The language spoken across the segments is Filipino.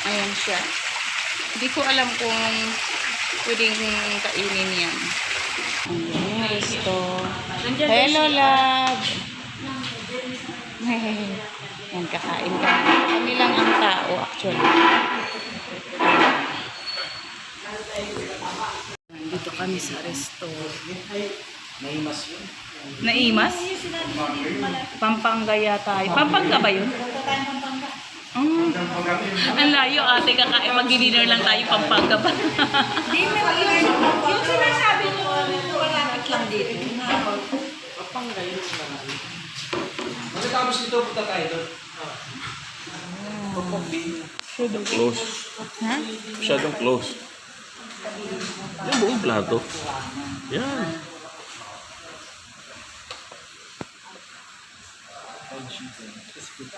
Ayan siya. Hindi ko alam kung pwedeng kainin yan. Ayan, ito. Hello, love. Yan, kakain ka. Kami lang ang tao, actually. Dito kami sa resto. Naimas yun. Naimas? Pampanga yata. Pampanga ba yun? Ang layo, ate, kakain. Mag-dinner lang tayo, Pampanga ba? Dinner yun. Yung sinasabi nyo, malapit lang dito. Pampanga yun. Magkatapos dito, punta tayo doon. Masyadong close. Ha? Masyadong close. Yung buong plato. Yan.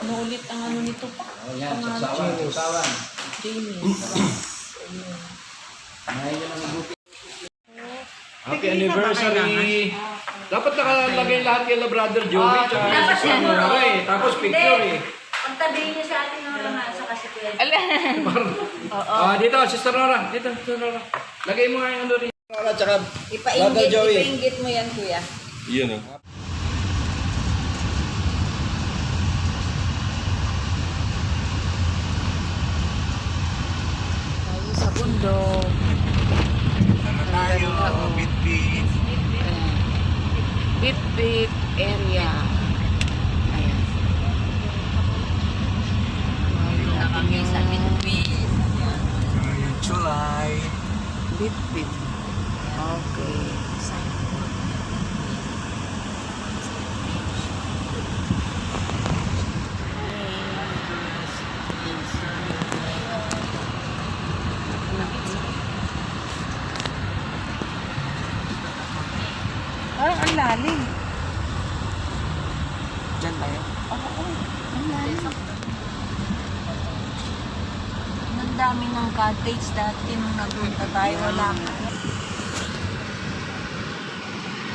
Ano ulit ang ano nito pa? Oh, yan. Sasawan. Happy anniversary! Dapat nakalagay lahat kay Brother Joey tsaka si Nora eh. Tapos picture eh. Ang tabi niya sa atin Nora nga sa kasi pwede. Oo. Dito, Sister Nora. Dito, Sister Nora. Lagay mo nga yung ano rin. Nora tsaka Brother Ipainggit, Joey. ipainggit mo yan, kuya. Iyan ah. Tayo sa bundok. Tayo, bit-bit. Bit-bit area. Ayan. Kami sa Midway. July. Bit-bit. Okay. Parang ang lalim. Diyan tayo. Oo. Ang lalim. Ang dami ng cottage dati nung nagpunta tayo. Wala ka.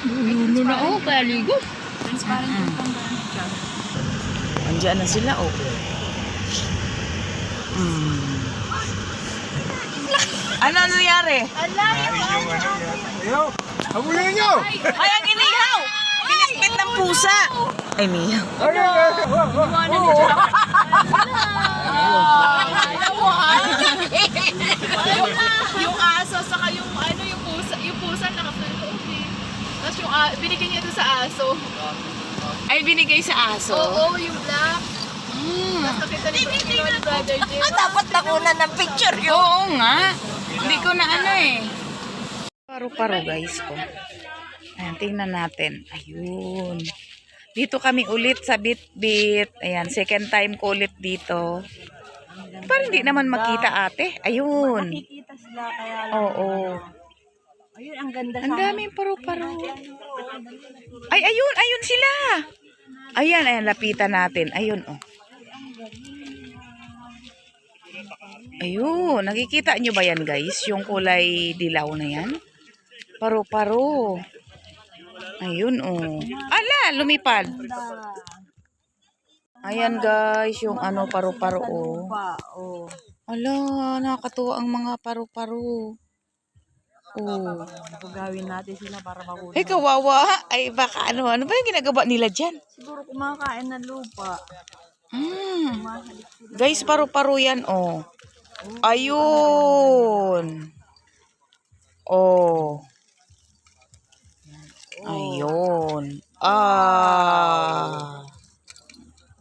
Lulo na oh, kaya ligo. Transparent yung panggamit dyan. Andiyan na sila oh. Ano nangyari? Yo! Habulin nyo! Ay, ang inihaw! Binitbit ng pusa! Ay, Mia. Iwanan niyo dyan. Yung aso saka yung ano yung pusa nakasunod. Tapos yung binigay niya doon sa aso. Ay, binigay sa aso? Oo, yung black. Tapos nakita ni Brother Jay. Dapat nakunan ng picture yun. Oo nga. Hindi ko na ano eh. Paro-paro guys. Oh. Ayan, tingnan natin. Ayun. Dito kami ulit sa Bit-Bit. Ayan, second time ko ulit dito. Parang hindi naman makita ate. Ayun. Nakikita sila kaya lang. Oo. Ayun, ang ganda Ang daming paro-paro. Ay, ayun. Ayun sila. Ayan, ayan. Lapitan natin. Ayun, oh. Ayun. Nakikita nyo ba yan, guys? Yung kulay dilaw na yan? Paro-paro. Ayun, oh. Ala, lumipad. Ayan, guys. Yung ano, paro-paro, oh. Oo. Ala, nakakatuwa ang mga paro-paro. Oh. Gagawin natin sila para makuha. Eh, kawawa. Ay, baka ano. Ano ba yung ginagawa nila dyan? Siguro kumakain ng lupa. Guys, paro-paro yan, oh. Ayun. Oh. Ayun. Ah.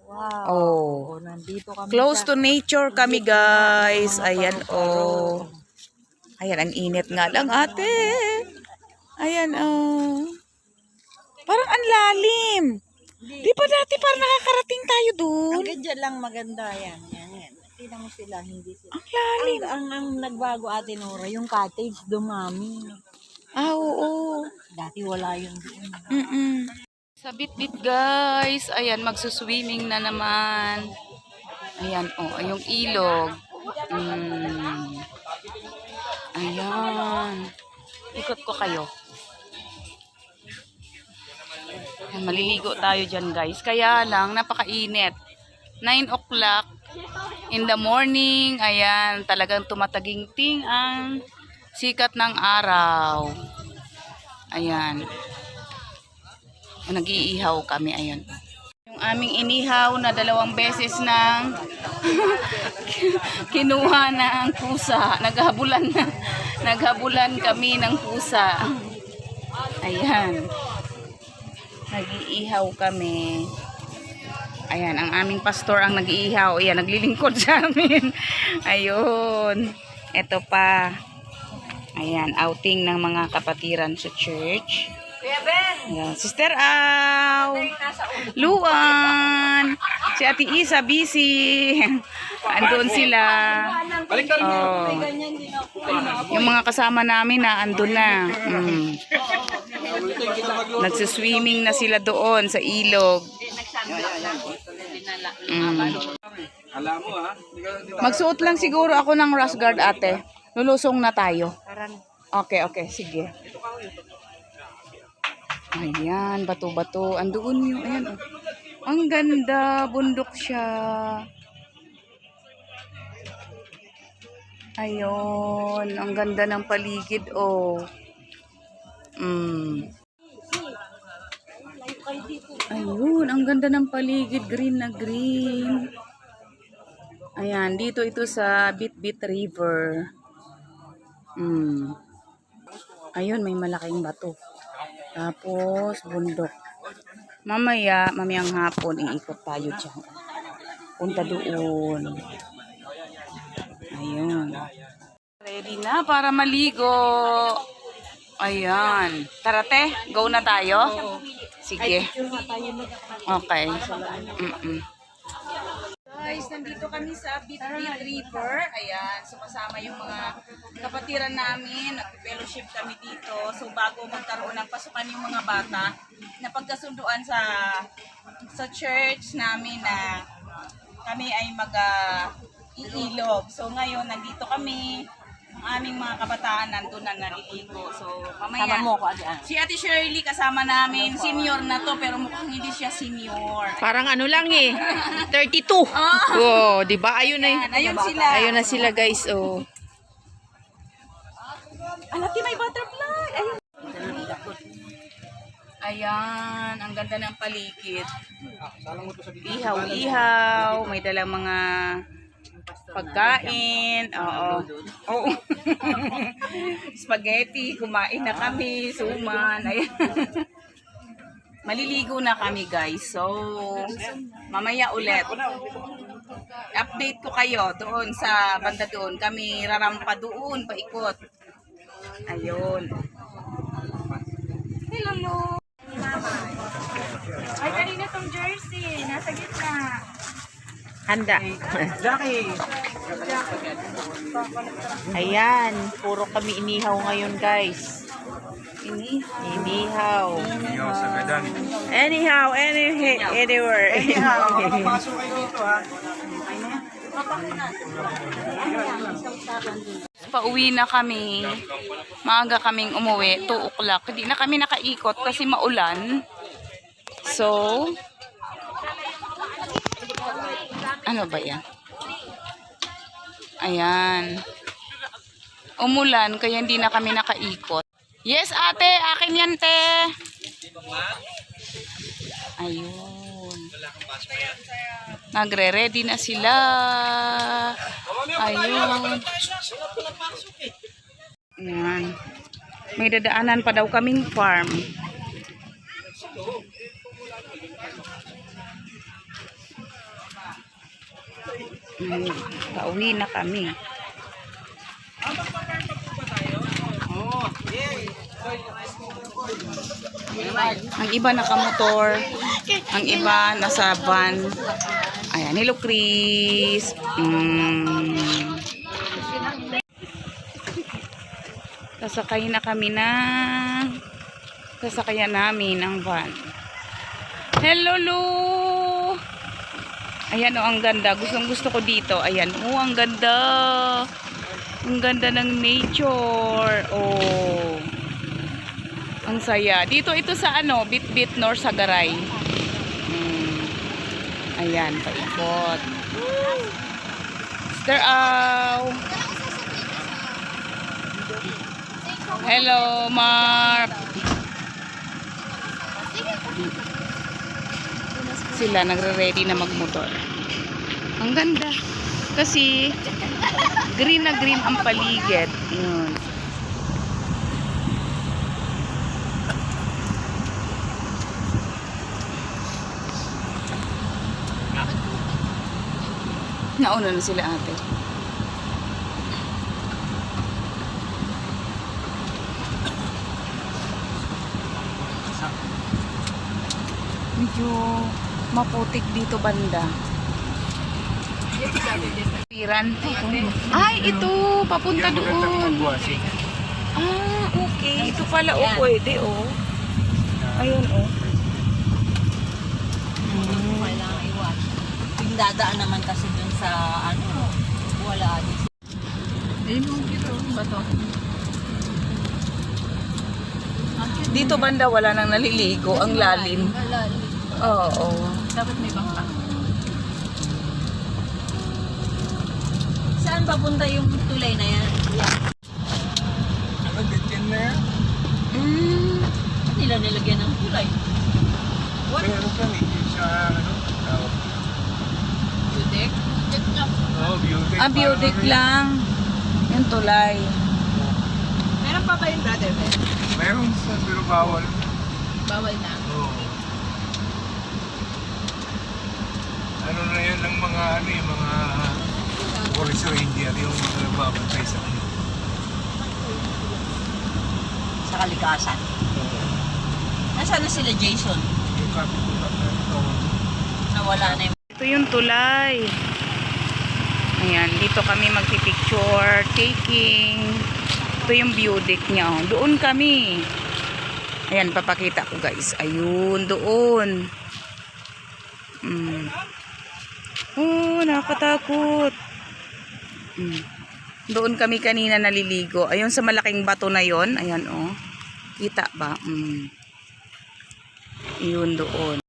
Wow. Oh. Nandito kami Close sa to nature kami, guys. Ayan, oh. Ayan, ang init nga lang, ate. Ayan, oh. Parang ang lalim. Di ba dati parang nakakarating tayo dun? hanggang dyan lang maganda yan. Yan. Tingnan mo sila, hindi sila. Ang lalim. Ang nagbago ate Nora, yung cottage dumami. Ah, oo. Dati wala yun doon. Sa Bit-Bit, guys. Ayan, magsuswimming na naman. Ayan, oh, yung ilog. Ayan. Ikot ko kayo. Maliligo tayo dyan guys. Kaya lang, napakainit. 9 o'clock in the morning. Ayan, talagang tumataginting ang sikat ng araw. Ayan. Nag-iihaw kami. Ayan. Yung aming inihaw na 2 beses ng kinuha ng pusa. Naghabulan kami ng pusa. Ayan. Nag-iihaw kami. Ayan, ang aming pastor ang nag-iihaw. Ayan, naglilingkod sa amin. Ayun. Ito pa. Ayan, outing ng mga kapatiran sa church. Ayan, Sister Au. Luan. Si Ate Isa, busy. Andun sila. Oh. Yung mga kasama namin na andun na. Nagsiswimming na sila doon sa ilog. Magsuot lang siguro ako ng rash guard, ate. Lulusong na tayo. Okay, sige. Ayan, bato-bato. Andoon yung, ayan. Oh. Ang ganda, bundok siya. Ayun, ang ganda ng paligid, oh. Ayun, ang ganda ng paligid, green na green. Ayan, dito ito sa Bitbit River. Ayun, may malaking bato. Tapos, bundok. Mamayang hapon, iikot tayo dyan. Punta doon. Ayun. Ready na para maligo. Ayan. Tara te, go na tayo? Sige. Okay. Guys, nandito kami sa Bitbit River. Ayan, so kasama yung mga kapatiran namin. Nag-fellowship kami dito. So bago magkaroon ng pasukan yung mga bata, napagkasunduan sa church namin na kami ay mag-iilog. So ngayon, nandito kami. Ang aming mga kabataan nandun na naliligo. So mamaya, si Ate Shirley kasama namin. Senior na to, pero mukhang hindi siya senior. Parang ano lang eh. 32. Oh, di ba? Ayun na. Ayun sila. Ayun na sila guys. Oh. Alati, may butterfly. Ayun. Ayan, ang ganda ng paligid. Ihaw-ihaw, may dalang mga pagkain. Oo. Oo. Spaghetti, kumain na kami, suman. Ayan. Maliligo na kami, guys. So, mamaya ulit. Update ko kayo doon sa banda doon. Kami rarampa doon, paikot. Ayun. Hello. Ay, kanina tong jersey. Nasa gitna. Handa. Ayan, puro kami inihaw ngayon guys. Inihaw. Anyhow, anywhere. Pauwi na kami. Maaga kaming umuwi. 2 o'clock. Hindi na kami nakaikot kasi maulan. So, ano ba yan? Ayan. Umulan kaya hindi na kami nakaikot. Yes, ate. Akin yan, te. Ayun. Nagre-ready na sila. Ayun. Ayan. May dadaanan pa daw kaming farm. Pauwi na kami. Ang iba nakamotor, ang iba nasa van. Ayan, hello Chris. Sasakay na kami ng sasakayan namin ang van. Hello Lu. Ayan o, ang ganda. Gustong gusto ko dito. Ayan o, ang ganda. Ang ganda ng nature. Oh. Ang saya. Dito ito sa ano, Bitbit North Sagaray. Ayan, paikot. Mr. Au. Hello, Mark. Sila nagre-ready na magmotor. Ang ganda. Kasi green na green ang paligid. Yun. Nauna na sila ate. Medyo maputik dito banda. Piran. Ay, ito. Papunta doon. Ah, okay. Ito pala. Oh, pwede oh. Ayun oh. Kailangan iwas. Yung dadaan naman kasi dun sa ano, wala dito. Dito banda wala nang naliligo. Ang lalim. Oo. Dapat may bangka. Saan papunta yung tulay na yan? Mm. Ba't nila nilagyan ng tulay? Tudik. Ah, biotic lang. Yung tulay. Meron pa ba yung brother? Meron sa pero bawal. Bawal na. Oo. Ano na yan ng mga ano yung mga forest ranger yung mga nagbabantay sa ano. Sa kalikasan. Nasaan na sila Jason? Yung kapitulat na ito. Nawala na yung... Ito yung tulay. Ayan, dito kami magpipicture, taking. Ito yung view deck niya. Oh. Doon kami. Ayan, papakita ko guys. Ayun, doon. Oh, nakakatakot. Doon kami kanina naliligo. Ayun sa malaking bato na yon. Ayan, oh. Kita ba? Yun doon.